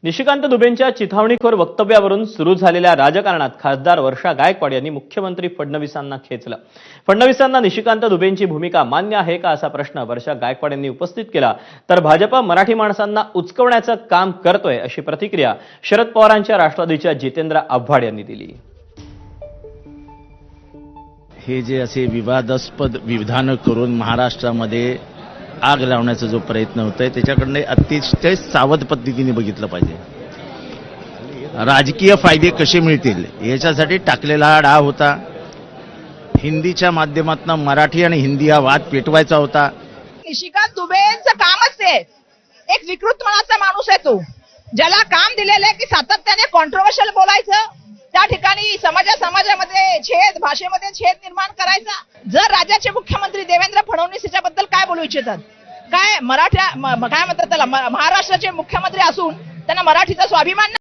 निशिकांत दुबेंच्या चिथावणीखोर वक्तव्यावरून सुरू झालेल्या राजकारणात खासदार वर्षा गायकवाड यांनी मुख्यमंत्री फडणवीसांना खेचलं। फडणवीसांना निशिकांत दुबेंची भूमिका मान्य आहे का असा प्रश्न वर्षा गायकवाड यांनी उपस्थित केला। तर भाजप मराठी माणसांना उचकवण्याचं काम करतोय अशी प्रतिक्रिया शरद पवारांच्या राष्ट्रवादीच्या जितेंद्र आव्हाड यांनी दिली। हे जे असे विवादास्पद विधान करून महाराष्ट्रामध्ये आग लावण्याचा जो प्रयत्न होतोय त्याच्याकडे अतिशय सावध पद्धतीने बघितलं पाहिजे। राजकीय फायदे कसे मिळतील याच्यासाठी टाकलेला हा डाव होता। हिंदीच्या माध्यमातून मराठी आणि हिंदी हा वाद पेटवायचा होता। निशिकांत दुबेंचं कामच आहे, एक विकृत मनाचा माणूस आहे तो, ज्याला काम दिलेलं आहे की सातत्याने कॉन्ट्रोवर्शियल बोलायचं, त्या ठिकाणी समाजामध्ये छेद, भाषेमध्ये छेद निर्माण करायचा। जर राज्याचे मुख्यमंत्री देवेंद्र फडणवीस याच्याबद्दल काय बोलू इच्छितात, काय म्हणतात त्याला, महाराष्ट्राचे मुख्यमंत्री असून त्यांना मराठीचा स्वाभिमान